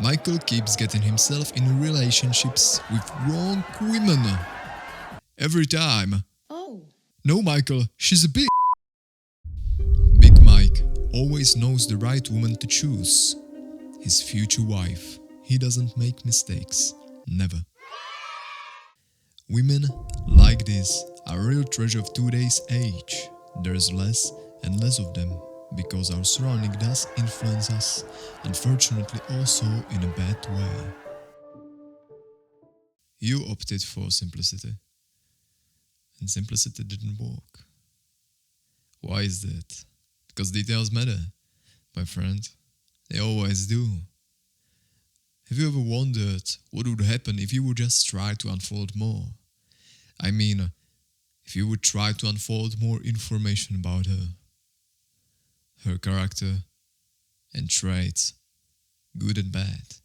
Michael keeps getting himself in relationships with wrong women. Every time. Oh. No, Michael, she's a bitch. Big Mike always knows the right woman to choose. His future wife. He doesn't make mistakes. Never. Women like this are a real treasure of today's age. There's less and less of them because our surrounding does influence us, unfortunately also in a bad way. You opted for simplicity, and simplicity didn't work. Why is that? Because details matter, my friend. They always do. Have you ever wondered what would happen if you would just try to unfold more? I mean, if you would try to unfold more information about her character and traits, good and bad.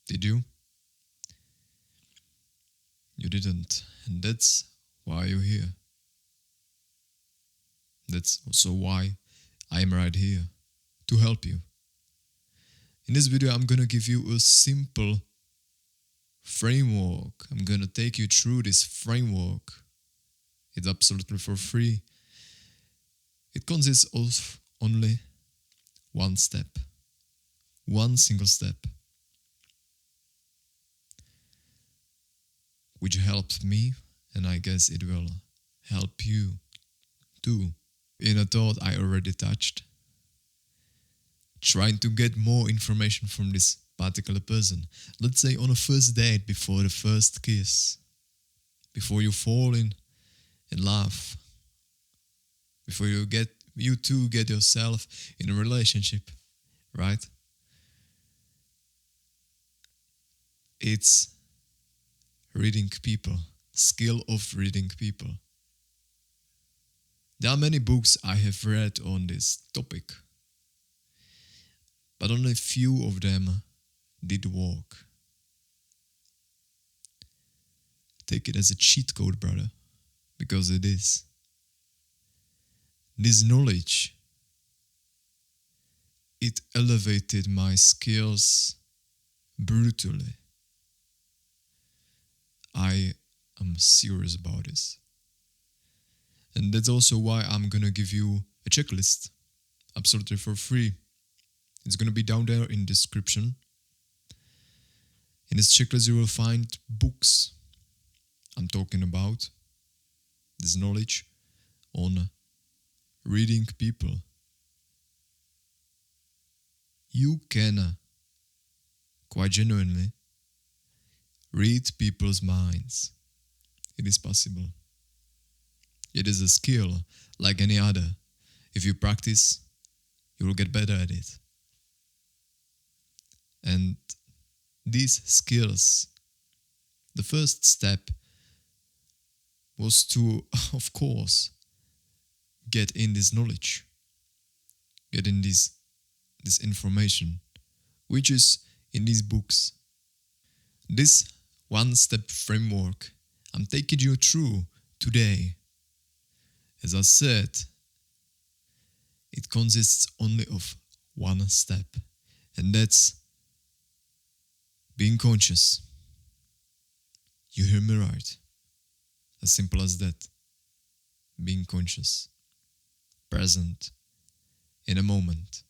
Did you? You didn't, and that's why you're here. That's also why I'm right here, to help you. In this video, I'm gonna give you a simple framework. I'm gonna take you through this framework. It's absolutely for free. It consists of only one step. One single step. Which helped me, and I guess it will help you too. In a thought I already touched. Trying to get more information from this particular person. Let's say on a first date, before the first kiss. Before you fall in love. Before you two get yourself in a relationship, right? It's reading people, skill of reading people. There are many books I have read on this topic, but only a few of them did work. Take it as a cheat code, brother, because it is. This knowledge, it elevated my skills brutally. I am serious about this. And that's also why I'm gonna give you a checklist, absolutely for free. It's gonna be down there in the description. In this checklist you will find books I'm talking about, this knowledge on reading people. You can quite genuinely read people's minds. It is possible. It is a skill like any other. If you practice, you will get better at it. And these skills, the first step was to, of course, get in this knowledge, get in this information, which is in these books. This one-step framework I'm taking you through today. As I said, it consists only of one step, and that's being conscious. You hear me right? As simple as that. Being conscious, present, in a moment.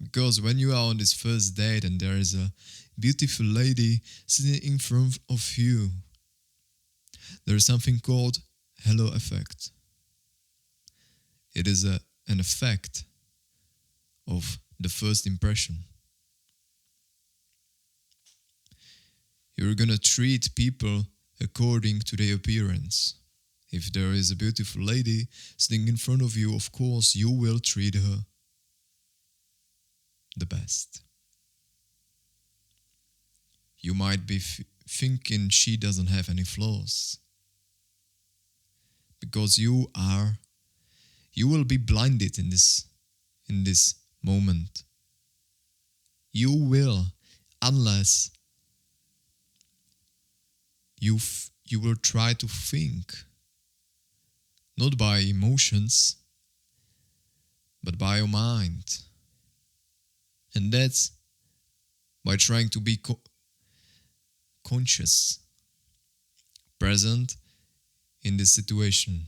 Because when you are on this first date and there is a beautiful lady sitting in front of you, there is something called halo effect. It is an effect of the first impression. You're gonna treat people according to their appearance. If there is a beautiful lady sitting in front of you, of course you will treat her the best. You might be thinking she doesn't have any flaws. Because you will be blinded in this moment. You will, unless you will try to think, not by emotions, but by your mind. And that's by trying to be conscious, present in this situation,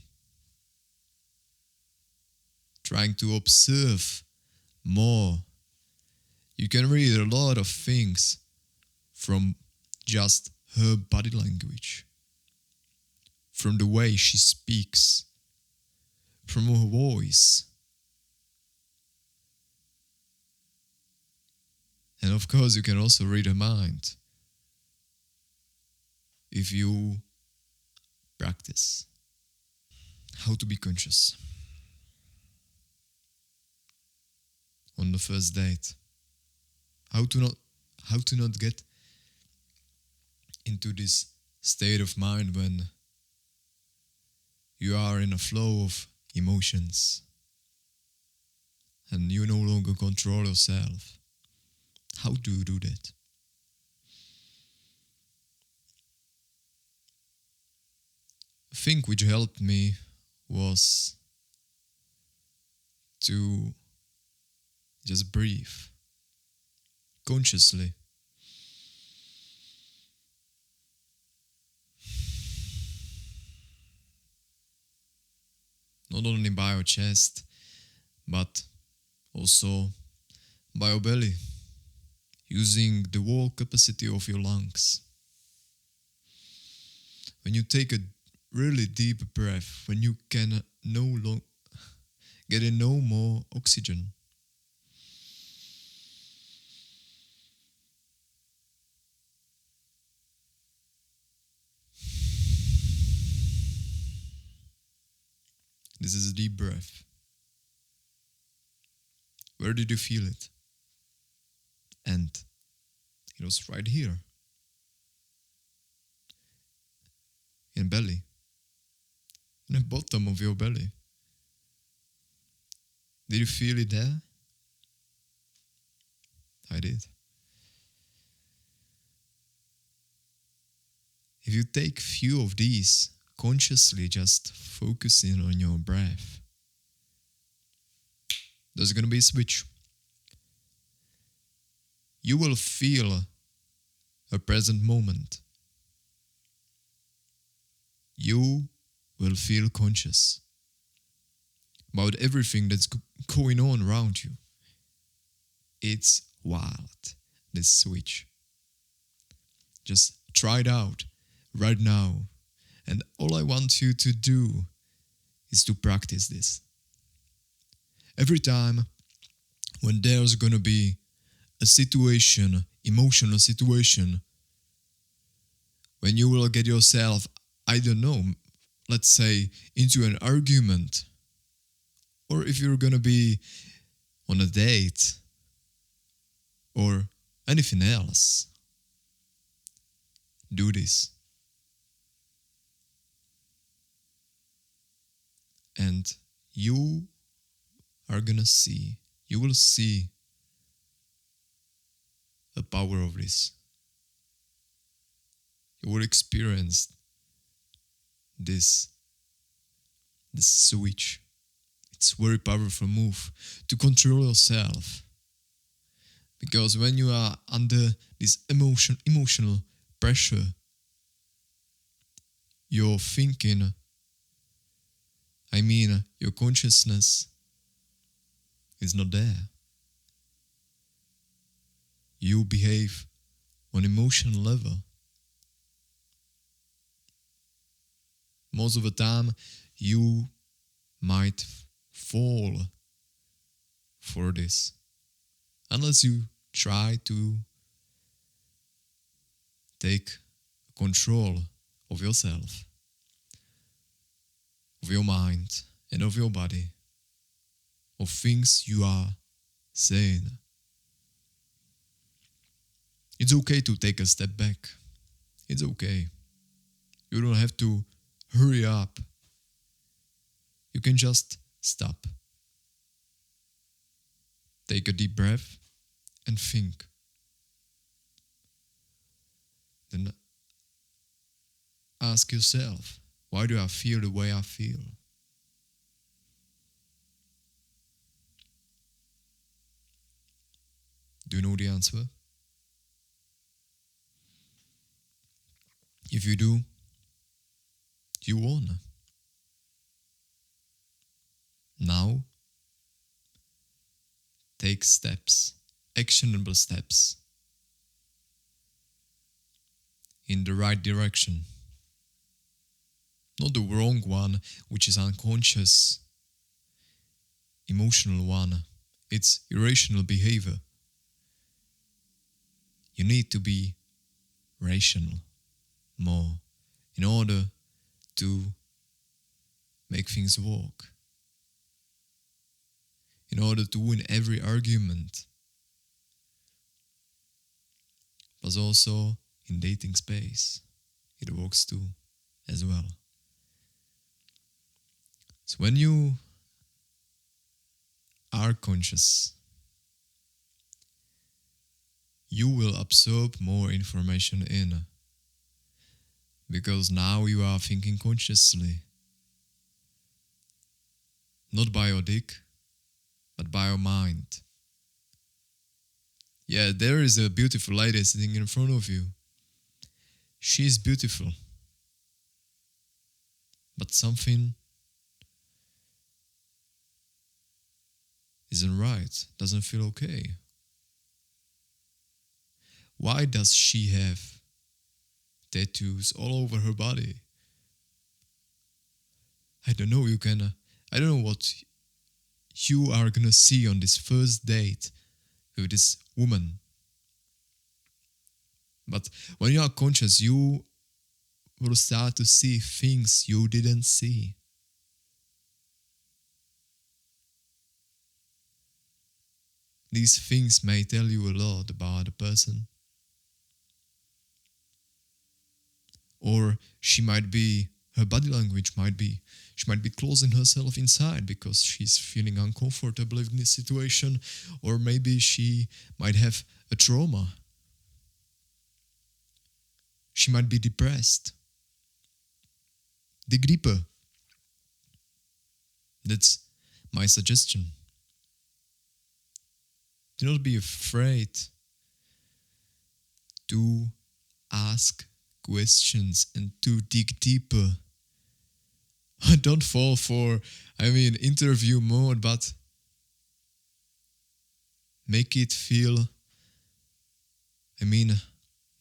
trying to observe more. You can read a lot of things from just her body language, from the way she speaks, from her voice. And of course, you can also read her mind if you practice how to be conscious on the first date. How to not get into this state of mind when you are in a flow of emotions and you no longer control yourself. How do you do that? A thing which helped me was to just breathe consciously. Not only by your chest, but also by your belly, using the whole capacity of your lungs. When you take a really deep breath, when you can get in no more oxygen, this is a deep breath. Where did you feel it? And it was right here. In belly. In the bottom of your belly. Did you feel it there? I did. If you take few of these, consciously just focusing on your breath, there's going to be a switch. You will feel a present moment. You will feel conscious about everything that's going on around you. It's wild, this switch. Just try it out right now. And all I want you to do is to practice this. Every time when there's gonna be a situation, emotional situation, when you will get yourself, I don't know, let's say into an argument, or if you're gonna be on a date, or anything else, do this. And you will see the power of this. You will experience this switch. It's a very powerful move to control yourself. Because when you are under this emotional pressure, your thinking, your consciousness is not there. You behave on emotional level. Most of the time, you might fall for this. Unless you try to take control of yourself, of your mind, and of your body, of things you are saying. It's okay to take a step back. It's okay. You don't have to hurry up. You can just stop. Take a deep breath and think. Then ask yourself, why do I feel the way I feel? Do you know the answer? If you do, you won. Now, take steps, actionable steps, in the right direction. Not the wrong one, which is unconscious, emotional one. It's irrational behavior. You need to be rational more in order to make things work. In order to win every argument. But also in dating space, it works too, as well. So when you are conscious, you will absorb more information in. Because now you are thinking consciously. Not by your dick, but by your mind. Yeah, there is a beautiful lady sitting in front of you. She is beautiful. But something isn't right, doesn't feel okay. Why does she have tattoos all over her body? I don't know, I don't know what you are gonna see on this first date with this woman. But when you are conscious, you will start to see things you didn't see. These things may tell you a lot about a person. Or her body language might be, she might be closing herself inside because she's feeling uncomfortable in this situation. Or maybe she might have a trauma. She might be depressed. Dig deeper. That's my suggestion. Do not be afraid to ask questions and to dig deeper. Don't fall for, interview mode, but make it feel,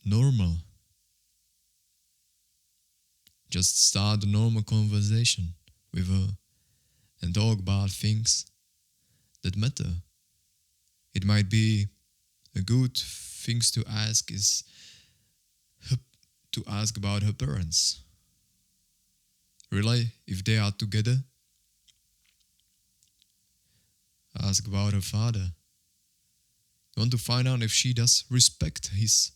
normal. Just start a normal conversation with her and talk about things that matter. It might be a good things to ask is to ask about her parents. Really, if they are together, ask about her father. You want to find out if she does respect his...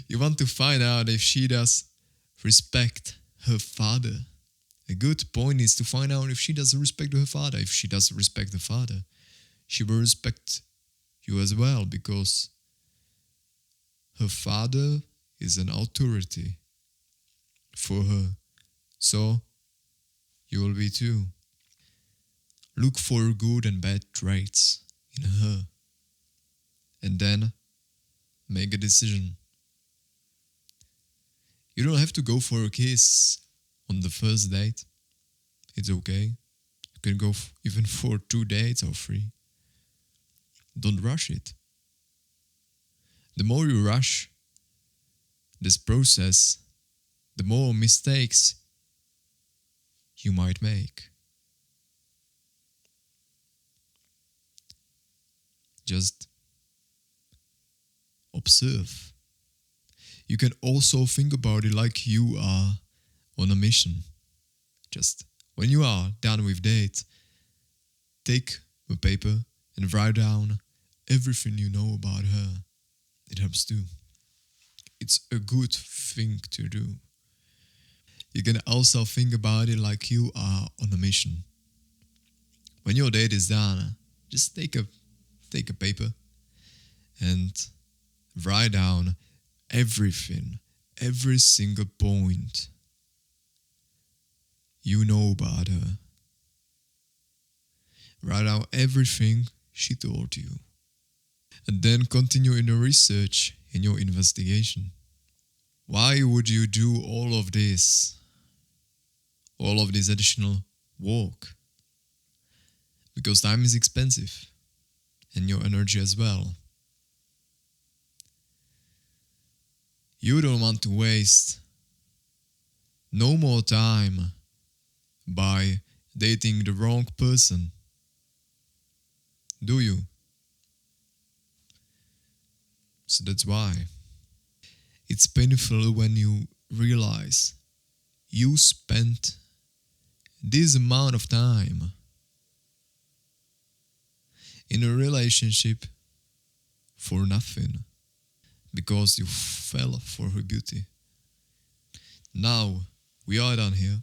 You want to find out if she does respect her father. A good point is to find out if she does respect her father. If she does respect the father, she will respect you as well, because her father is an authority for her. So you will be too. Look for good and bad traits in her, and then make a decision. You don't have to go for a kiss on the first date. It's okay. You can go even for 2 dates or 3. Don't rush it. The more you rush this process, the more mistakes you might make. Just observe. You can also think about it like you are on a mission. Just when you are done with date, take a paper and write down everything you know about her. It helps too. It's a good thing to do. You can also think about it like you are on a mission. When your date is done, just take a paper and write down everything, every single point you know about her. Write down everything she told you. And then continue in your research, in your investigation. Why would you do all of this? All of this additional work? Because time is expensive. And your energy as well. You don't want to waste no more time by dating the wrong person, do you? So that's why. It's painful when you realize you spent this amount of time in a relationship for nothing because you fell for her beauty. Now we are done here.